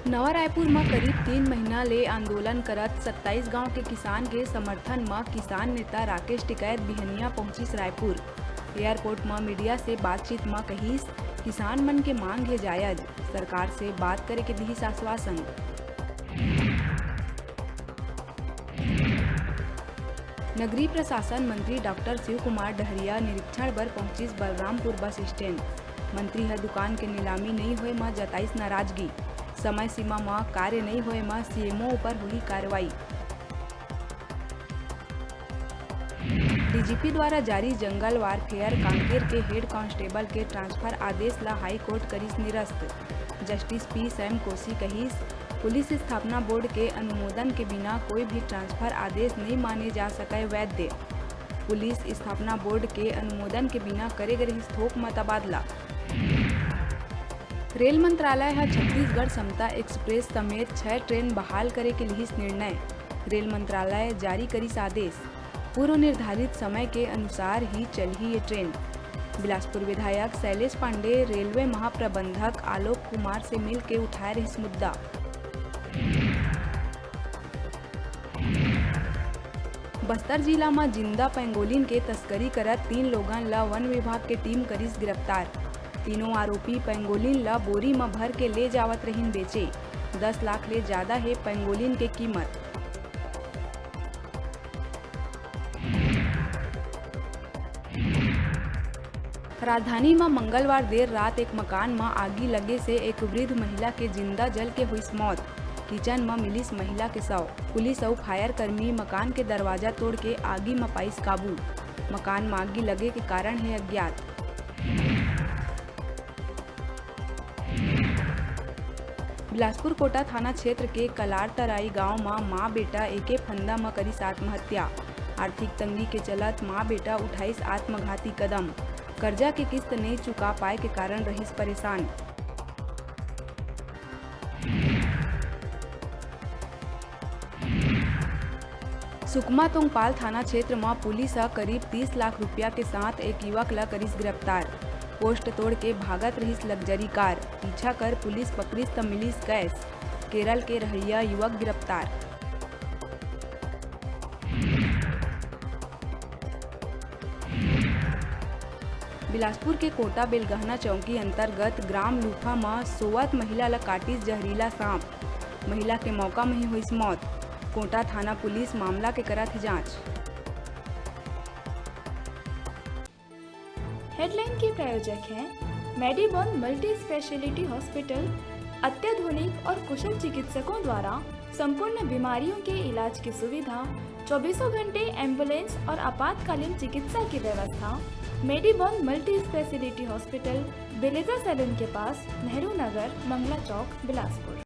नवा रायपुर में करीब 3 महीना ले आंदोलन करत 27 गांव के किसान के समर्थन में किसान नेता राकेश टिकैत बिहनिया पहुंचिस रायपुर। एयरपोर्ट में मीडिया से बातचीत में कहिस किसान मन के मांग है जायज, सरकार से बात करे के दिहिस आश्वासन। नगरीय प्रशासन मंत्री डॉक्टर शिव कुमार डहरिया निरीक्षण पर पहुंचिस बलरामपुर बस स्टैंड। मंत्री है दुकान के नीलामी नहीं होए में जताइस नाराजगी, समय सीमा में कार्य नहीं होए में सीएमओ पर हुई कार्रवाई। डीजीपी द्वारा जारी जंगल वारफेयर कांकेर के हेड कांस्टेबल के ट्रांसफर आदेश ला हाई कोर्ट करिस निरस्त। जस्टिस पी सैम कोसी कहिस पुलिस स्थापना बोर्ड के अनुमोदन के बिना कोई भी ट्रांसफर आदेश नहीं माने जा सके वैध। पुलिस स्थापना बोर्ड के अनुमोदन के बिना करे गए थोक में तबादला। रेल मंत्रालय है छत्तीसगढ़ समता एक्सप्रेस समेत 6 ट्रेन बहाल करे के लिहिस निर्णय। रेल मंत्रालय जारी करिस आदेश, पूर्व निर्धारित समय के अनुसार ही चली ये ट्रेन। बिलासपुर विधायक शैलेश पांडे रेलवे महाप्रबंधक आलोक कुमार से मिल के उठाए रहिस मुद्दा। बस्तर जिला में जिंदा पेंगोलिन के तस्करी करत 3 लोगन ला वन विभाग के टीम करिस गिरफ्तार। तीनों आरोपी पेंगोलिन ला बोरी में भर के ले जावत रहीन बेचे। 10 लाख ले ज्यादा है पेंगोलिन के कीमत। राजधानी में मंगलवार देर रात एक मकान में आगी लगे से एक वृद्ध महिला के जिंदा जल के हुई मौत। किचन में मिलिस महिला के शव। पुलिस और फायर कर्मी मकान के दरवाजा तोड़ के आगी में पाइस काबू। मकान में आगी लगे के कारण है अज्ञात। बिलासपुर कोटा थाना क्षेत्र के कलार तराई गांव में मां बेटा एके फंदा में करिस आत्महत्या। आर्थिक तंगी के चलत मां बेटा उठाइस आत्मघाती कदम। कर्जा के किस्त नहीं चुका पाए के कारण रहिस परेशान। सुकमा तोंगपाल थाना क्षेत्र में पुलिस करीब 30 लाख रुपया के साथ एक युवक ला करिस गिरफ्तार। पोस्ट तोड़ के भागत रहिस लग्जरी कार। पीछा कर पुलिस पकड़िस त मिलिस कैश। केरल के रहइया युवक गिरफ्तार। बिलासपुर के कोटा बेलगहना चौकी अंतर्गत ग्राम लूफा में सोवत महिला ला काटिस जहरीला सांप। महिला के मौका में ही हुई मौत। कोटा थाना पुलिस मामला के करत है जांच। हेडलाइन के प्रायोजक हैं मेडिबॉन मल्टी स्पेशलिटी हॉस्पिटल। अत्याधुनिक और कुशल चिकित्सकों द्वारा संपूर्ण बीमारियों के इलाज की सुविधा, 24 घंटे एम्बुलेंस और आपातकालीन चिकित्सा की व्यवस्था। मेडिबॉन मल्टी स्पेशलिटी हॉस्पिटल, बेलेजा सैलून के पास, नेहरू नगर, मंगला चौक, बिलासपुर।